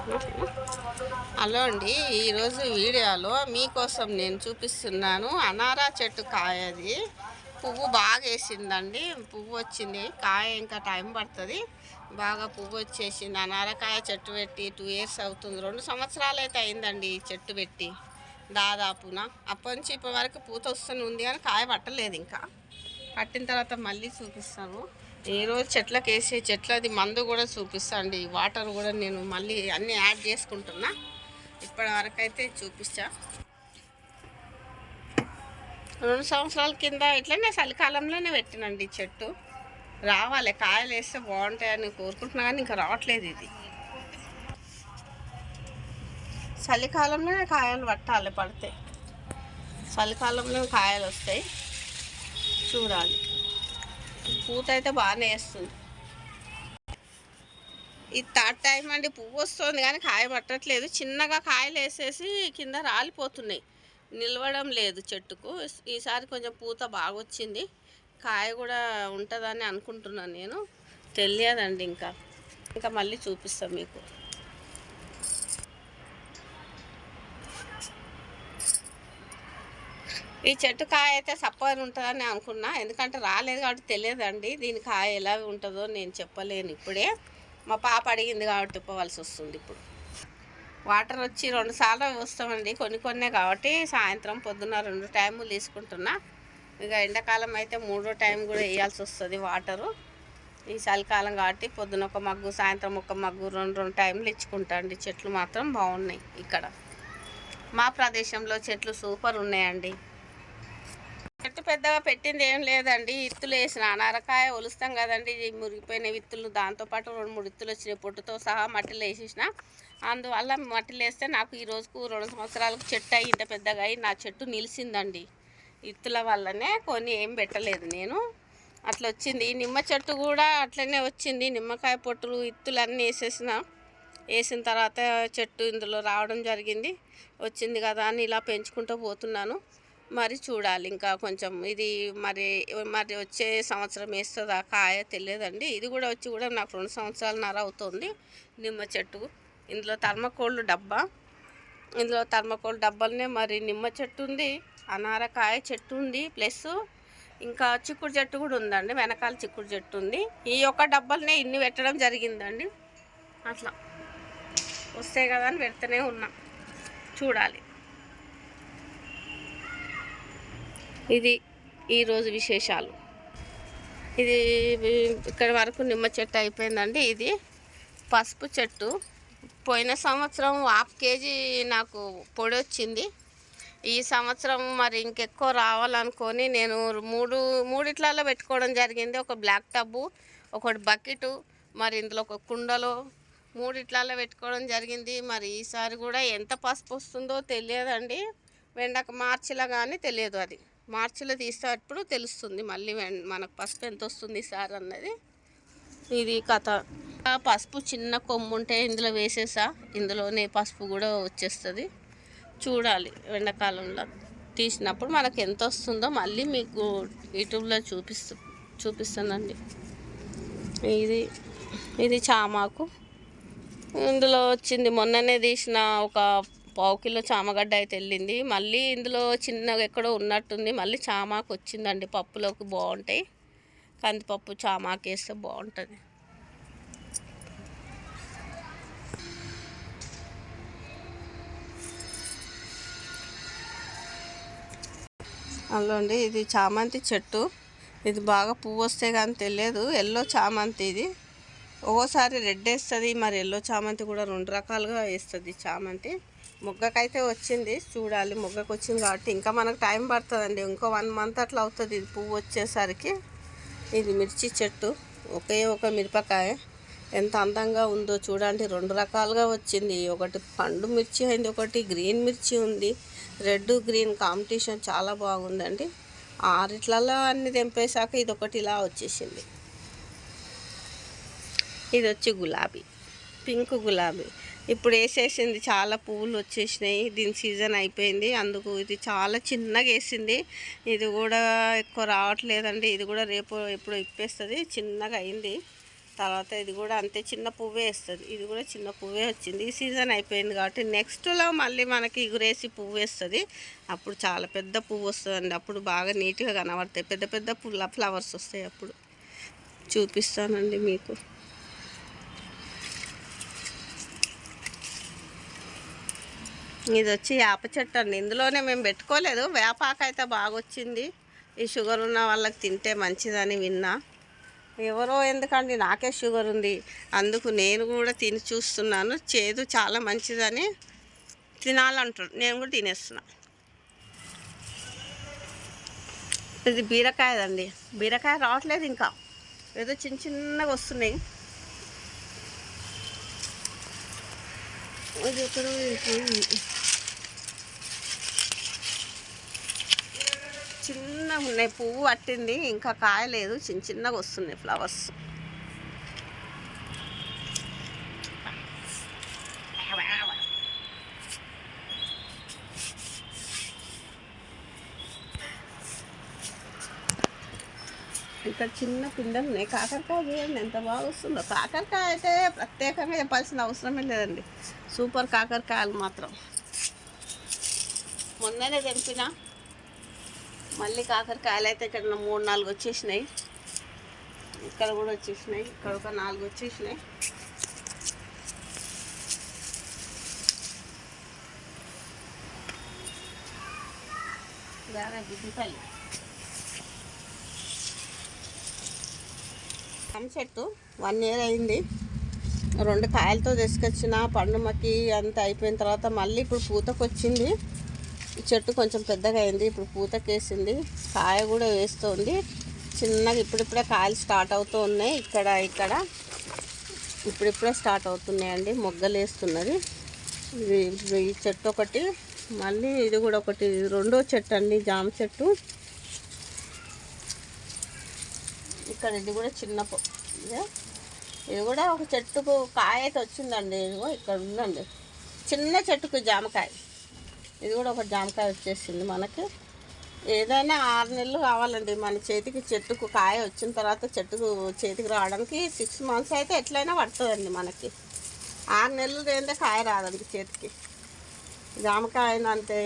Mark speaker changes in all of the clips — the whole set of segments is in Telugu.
Speaker 1: హలో అండి, ఈరోజు వీడియోలో మీకోసం నేను చూపిస్తున్నాను. అనారా చెట్టు కాయది పువ్వు బాగా వేసిందండి. పువ్వు వచ్చింది, కాయ ఇంకా టైం పడుతుంది. బాగా పువ్వు వచ్చేసింది. అనారకాయ చెట్టు పెట్టి 2 ఇయర్స్ అవుతుంది. 2 సంవత్సరాలు అయితే అయిందండి ఈ చెట్టు పెట్టి దాదాపున. అప్పటి నుంచి ఇప్పటి వరకు పూత వస్తూనే ఉంది కానీ కాయ పట్టలేదు. ఇంకా పట్టిన తర్వాత మళ్ళీ చూపిస్తాను. ఈరోజు చెట్లకు వేసే చెట్లది మందు కూడా చూపిస్తాండి. వాటర్ కూడా నేను మళ్ళీ అన్నీ యాడ్ చేసుకుంటున్నా. ఇప్పటి వరకు అయితే చూపిస్తా. 2 సంవత్సరాల కింద ఇట్లనే చలికాలంలోనే పెట్టినండి చెట్టు. రావాలి, కాయలు వేస్తే బాగుంటాయని కోరుకుంటున్నా కానీ ఇంకా రావట్లేదు. ఇది చలికాలంలోనే కాయలు పట్టాలి, పడితే చలికాలంలో కాయలు వస్తాయి. చూడాలి, పూత అయితే బాగానే వేస్తుంది. ఇది 3rd టైం అండి. పువ్వు వస్తుంది కానీ కాయ పట్టట్లేదు. చిన్నగా కాయలు వేసేసి కింద రాలిపోతున్నాయి, నిలవడం లేదు చెట్టుకు. ఈసారి కొంచెం పూత బాగా వచ్చింది. కాయ కూడా ఉంటుందని అనుకుంటున్నాను నేను. తెలియదండి, ఇంకా మళ్ళీ చూపిస్తాం మీకు. ఈ చెట్టు కాయ అయితే సప్పని ఉంటుందని అనుకున్నా, ఎందుకంటే రాలేదు కాబట్టి తెలియదండి. దీని కాయ ఎలా ఉంటుందో నేను చెప్పలేను. ఇప్పుడే మా పాప అడిగింది కాబట్టి ఇప్పవలసి వస్తుంది. ఇప్పుడు వాటర్ వచ్చి 2 సార్లు వస్తామండి, కొన్ని కాబట్టి సాయంత్రం పొద్దున్న 2 టైములు తీసుకుంటున్నా. ఇక ఎండాకాలం అయితే 3వ టైం కూడా వేయాల్సి వస్తుంది వాటరు. ఈ చలికాలం కాబట్టి పొద్దున ఒక మగ్గు, సాయంత్రం ఒక మగ్గు, 2 టైంలు ఇచ్చుకుంటా అండి. చెట్లు మాత్రం బాగున్నాయి. ఇక్కడ మా ప్రదేశంలో చెట్లు సూపర్ ఉన్నాయండి. చెట్టు పెద్దగా పెట్టింది ఏం లేదండి. ఇత్తులు వేసిన అనారకాయ ఒలుస్తాం కదండి, మురిగిపోయిన విత్తులు, దాంతోపాటు 2-3 ఇత్తులు వచ్చినాయి, పొట్టుతో సహా మట్టిలో వేసేసిన. అందువల్ల మట్టిలో వేస్తే నాకు ఈ రోజుకు 2 సంవత్సరాలకు చెట్టు అయ్యి ఇంత పెద్దగా అయ్యి నా చెట్టు నిలిచిందండి. ఇత్తుల వల్లనే, కొన్ని ఏం పెట్టలేదు నేను, అట్లా వచ్చింది. నిమ్మ చెట్టు కూడా అట్లనే వచ్చింది. నిమ్మకాయ పొట్టులు ఇత్తులు అన్నీ వేసిన తర్వాత చెట్టు ఇందులో రావడం జరిగింది. వచ్చింది కదా అని ఇలా పెంచుకుంటూ పోతున్నాను. మరి చూడాలి, ఇంకా కొంచెం ఇది మరి వచ్చే సంవత్సరం వేస్తుందా కాయ తెలియదండి. ఇది కూడా వచ్చి కూడా నాకు 2 సంవత్సరాలన్నర అవుతుంది. నిమ్మ చెట్టు ఇందులో థర్మకోల్ డబ్బాలనే మరి నిమ్మ చెట్టు ఉంది, అనారకాయ చెట్టు ఉంది, ప్లస్ ఇంకా చిక్కుడు చెట్టు కూడా ఉందండి. వెనకాల చిక్కుడు చెట్టు ఉంది. ఈ ఒక్క డబ్బాలనే ఇన్ని పెట్టడం జరిగిందండి. అట్లా వస్తాయి కదా అని పెడుతూనే ఉన్నా. చూడాలి. ఇది ఈరోజు విశేషాలు. ఇది ఇక్కడ వరకు నిమ్మ చెట్టు అయిపోయిందండి. ఇది పసుపు చెట్టు. పోయిన సంవత్సరం 1/2 kg నాకు పొడి వచ్చింది. ఈ సంవత్సరం మరి ఇంకెక్కువ రావాలనుకొని నేను మూడిట్లలో పెట్టుకోవడం జరిగింది. ఒక బ్లాక్ టబ్బు, ఒకటి బకెటు, మరి ఇందులో ఒక కుండలో 3 పెట్టుకోవడం జరిగింది. మరి ఈసారి కూడా ఎంత పసుపు వస్తుందో తెలియదండి. మార్చిలో కానీ తెలియదు. అది మార్చిలో తీసేటప్పుడు తెలుస్తుంది మళ్ళీ మనకు పసుపు ఎంత వస్తుంది సార్ అన్నది. ఇది కథ. పసుపు చిన్న కొమ్ము ఉంటే ఇందులో వేసేసా, ఇందులోనే పసుపు కూడా వచ్చేస్తుంది. చూడాలి, ఎండాకాలంలో తీసినప్పుడు మనకు ఎంత వస్తుందో మళ్ళీ మీకు యూట్యూబ్లో చూపిస్తానండి. ఇది చామాకు. ఇందులో వచ్చింది మొన్ననే తీసిన ఒక 1/4 కిలో చామగడ్డ అయితే వెళ్ళింది. మళ్ళీ ఇందులో చిన్నగా ఎక్కడో ఉన్నట్టుంది. మళ్ళీ చామాకు వచ్చిందండి. పప్పులోకి బాగుంటాయి. కందిపప్పు చామాకు వేస్తే బాగుంటుంది. అందులో అండి ఇది చామంతి చెట్టు. ఇది బాగా పువ్వు వస్తే కానీ తెలియదు. ఎల్లో చామంతి ఇది. ఒక్కోసారి రెడ్ వేస్తుంది, మరి ఎల్లో చామంతి కూడా 2 రకాలుగా వేస్తుంది చామంతి. మొగ్గకైతే వచ్చింది. చూడాలి, మొగ్గకు వచ్చింది కాబట్టి ఇంకా మనకు టైం పడుతుందండి. ఇంకో 1 మంత్ అట్లా అవుతుంది ఇది పువ్వు వచ్చేసరికి. ఇది మిర్చి చెట్టు. ఒక మిరపకాయ ఎంత అందంగా ఉందో చూడండి. 2 రకాలుగా వచ్చింది. ఒకటి పండు మిర్చి అయింది, ఒకటి గ్రీన్ మిర్చి ఉంది. రెడ్ గ్రీన్ కాంపిటీషన్ చాలా బాగుందండి. 6 అన్ని తెంపేశాక ఇది ఒకటి ఇలా వచ్చేసింది. ఇది వచ్చి గులాబీ, పింక్ గులాబీ. ఇప్పుడు వేసేసింది, చాలా పువ్వులు వచ్చేసినాయి. దీని సీజన్ అయిపోయింది, అందుకు ఇది చాలా చిన్నగా వేసింది. ఇది కూడా ఎక్కువ రావట్లేదండి. ఇది కూడా రేపు ఎప్పుడు ఇప్పేస్తుంది. చిన్నగా అయింది. తర్వాత ఇది కూడా అంతే చిన్న పువ్వే వేస్తుంది. ఇది కూడా చిన్న పువ్వే వచ్చింది. ఈ సీజన్ అయిపోయింది కాబట్టి నెక్స్ట్లో మళ్ళీ మనకి ఇగురేసి పువ్వు వేస్తుంది. అప్పుడు చాలా పెద్ద పువ్వు వస్తుందండి. అప్పుడు బాగా నీట్గా కనబడతాయి. పెద్ద పెద్ద ఫ్లవర్స్ వస్తాయి. అప్పుడు చూపిస్తానండి మీకు. ఇది వచ్చి వేప చెట్టు అండి. ఇందులోనే మేము పెట్టుకోలేదు. వేపాకు అయితే బాగా వచ్చింది. ఈ షుగర్ ఉన్న వాళ్ళకి తింటే మంచిదని విన్నా. ఎవరో ఎందుకండి, నాకే షుగర్ ఉంది, అందుకు నేను కూడా తిని చూస్తున్నాను. చేదు చాలా మంచిదని తినాలంటారు, నేను కూడా తినేస్తున్నా. ఇది బీరకాయదండి. బీరకాయ రావట్లేదు ఇంకా, ఏదో చిన్న చిన్నగా వస్తున్నాయి. ఇది ఎక్కడ చిన్నగా ఉన్నాయి. పువ్వు పట్టింది, ఇంకా కాయలేదు. చిన్న చిన్నగా వస్తున్నాయి ఫ్లవర్స్. ఇక్కడ చిన్న పిందెలు ఉన్నాయి. కాకరకాయ చూడండి ఎంత బాగా వస్తుందో. కాకరకాయ అయితే ప్రత్యేకంగా చెప్పాల్సిన అవసరమే లేదండి. సూపర్ కాకరకాయలు మాత్రం. మొన్ననే తెంపిన మళ్ళీ కాకరకాయలు అయితే ఇక్కడ 3-4 వచ్చేసినాయి. ఇక్కడ కూడా వచ్చేసినాయి. ఇక్కడ ఒక 4 వచ్చేసినాయి. గుడ్డిపల్లి చెట్టు 1 year అయింది. 2 కాయలతో తీసుకొచ్చిన పండు మక్కి అంత అయిపోయిన తర్వాత మళ్ళీ ఇప్పుడు పూతకొచ్చింది. ఈ చెట్టు కొంచెం పెద్దగా అయింది. ఇప్పుడు పూతకేసింది. కాయ కూడా వేస్తుంది చిన్నగా. ఇప్పుడిప్పుడే కాయలు స్టార్ట్ అవుతూ ఉన్నాయి. ఇక్కడ ఇప్పుడిప్పుడే స్టార్ట్ అవుతున్నాయండి. మొగ్గలు వేస్తున్నది. ఈ చెట్టు ఒకటి, మళ్ళీ ఇది కూడా ఒకటి. రెండో చెట్టు అండి, జామ చెట్టు. ఇక్కడ ఇది కూడా చిన్న ఇది కూడా ఒక చెట్టుకు కాయ అయితే వచ్చిందండి. ఇదిగో ఇక్కడ ఉందండి చిన్న చెట్టుకు జామకాయ. ఇది కూడా ఒక జామకాయ వచ్చేసింది. మనకి ఏదైనా 6 నెలలు కావాలండి మన చేతికి. చెట్టుకు కాయ వచ్చిన తర్వాత చెట్టుకు చేతికి రావడానికి 6 months అయితే ఎట్లయినా పడుతుందండి మనకి. 6 నెలలు ఏంటంటే కాయ రాదండి చేతికి. జామకాయ అయినా అంతే,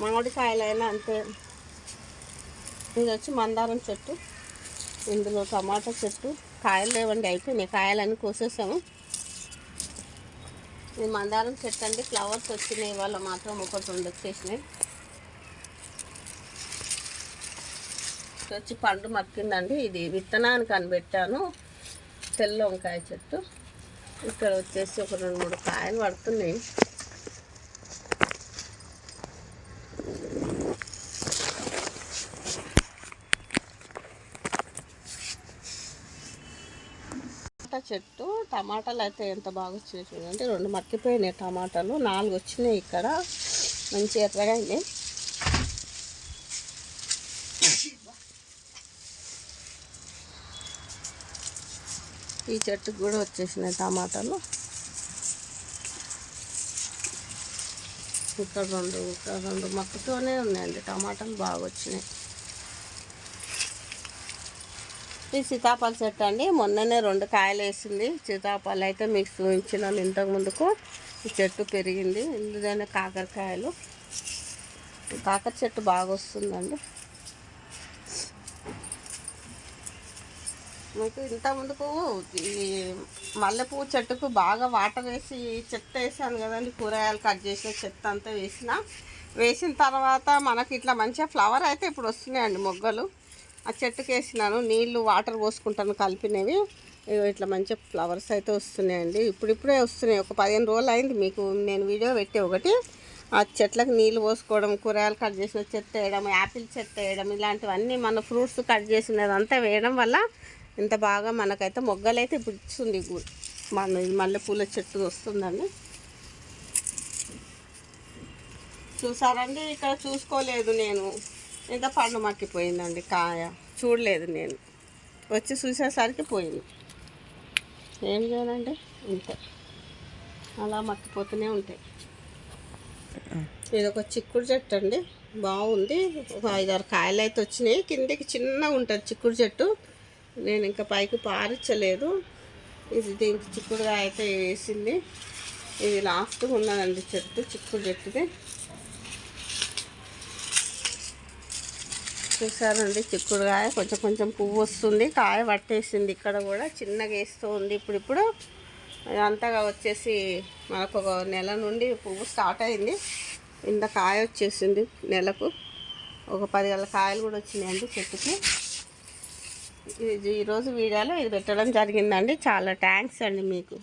Speaker 1: మామిడికాయలైనా అంతే. ఇది వచ్చి మందారం చెట్టు. ఇందులో టమాటా చెట్టు. కాయలు లేవండి, అయిపోయినాయి. కాయలన్నీ కోసేసాము. ఇది మందారం చెట్టు అండి. ఫ్లవర్స్ వచ్చినాయి ఇవాళ మాత్రం. 1-2 వచ్చేసినాయి. వచ్చి పండు మక్కిందండి. ఇది విత్తనానికి కనిపెట్టాను. తెల్ల వంకాయ చెట్టు. ఇక్కడ వచ్చేసి ఒక 2-3 కాయలు పడుతున్నాయి. చెట్టు టమాటాలు అయితే ఎంత బాగా వచ్చినాయి చూడండి. 2 మక్కిపోయినాయి టమాటాలు. 4 వచ్చినాయి. ఇక్కడ మంచి ఎర్రగా అయినాయి. ఈ చెట్టుకు కూడా వచ్చేసినాయి టమాటాలు. ఇక్కడ 2 మక్కుతోనే ఉన్నాయండి టమాటాలు. బాగా వచ్చినాయి. ఈ సీతాఫల చెట్టు అండి. మొన్ననే 2 కాయలు వేసింది. సీతాఫలం అయితే మీకు చూపించినాను ఇంతకు ముందుకు. ఈ చెట్టు పెరిగింది. ఇందులోనే కాకరకాయలు. కాకర చెట్టు బాగా వస్తుందండి. మీకు ఇంత ముందుకు ఈ మల్లెపూ చెట్టుకు బాగా వాటర్ వేసి చెత్త వేసాను కదండి. కూరగాయలు కట్ చేసిన చెత్త అంతా వేసిన తర్వాత మనకి ఇట్లా మంచిగా ఫ్లవర్ అయితే ఇప్పుడు వస్తున్నాయండి మొగ్గలు. ఆ చెట్టుకి వేసినాను. నీళ్ళు వాటర్ పోసుకుంటాను కలిపినవి. ఇట్లా మంచిగా ఫ్లవర్స్ అయితే వస్తున్నాయండి. ఇప్పుడిప్పుడే వస్తున్నాయి. ఒక 15 రోజులు అయింది. మీకు నేను వీడియో పెట్టి ఒకటి. ఆ చెట్లకు నీళ్ళు పోసుకోవడం, కూరగాయలు కట్ చేసిన చెత్త వేయడం, యాపిల్ చెత్త వేయడం, ఇలాంటివన్నీ మన ఫ్రూట్స్ కట్ చేసినదంతా వేయడం వల్ల ఇంత బాగా మనకైతే మొగ్గలు అయితే ఇప్పుడు ఇస్తుంది. మన మల్లెపూల చెట్టు వస్తుందండి. చూసారండి, ఇక్కడ చూసుకోలేదు నేను. ఇంత పండు మక్కిపోయిందండి. కాయ చూడలేదు నేను. వచ్చి చూసేసరికి పోయింది. ఏం చేయాలండి, ఇంతే అలా మక్కిపోతూనే ఉంటాయి. ఇది ఒక చిక్కుడు చెట్టు అండి. బాగుంది. ఒక 5-6 కాయలు అయితే వచ్చినాయి. కిందకి చిన్నగా ఉంటుంది చిక్కుడు చెట్టు. నేను ఇంకా పైకి పారించలేదు. ఇది దీనికి చిక్కుడుకాయ అయితే వేసింది. ఇది లాస్ట్గా ఉన్నదండి చెట్టు, చిక్కుడు చెట్టుది. చూసారండి చిక్కుడుకాయ కొంచెం కొంచెం పువ్వు వస్తుంది, కాయ పట్టేసింది. ఇక్కడ కూడా చిన్నగా వేస్తూ ఉంది. ఇప్పుడు అంతగా వచ్చేసి మనకు ఒక నెల నుండి పువ్వు స్టార్ట్ అయింది. ఇంత కాయ వచ్చేసింది. నెలకు ఒక 10 గల కాయలు కూడా వచ్చినాయండి చెట్టుకి. ఈరోజు వీడియోలో ఇది పెట్టడం జరిగిందండి. చాలా థ్యాంక్స్ అండి మీకు.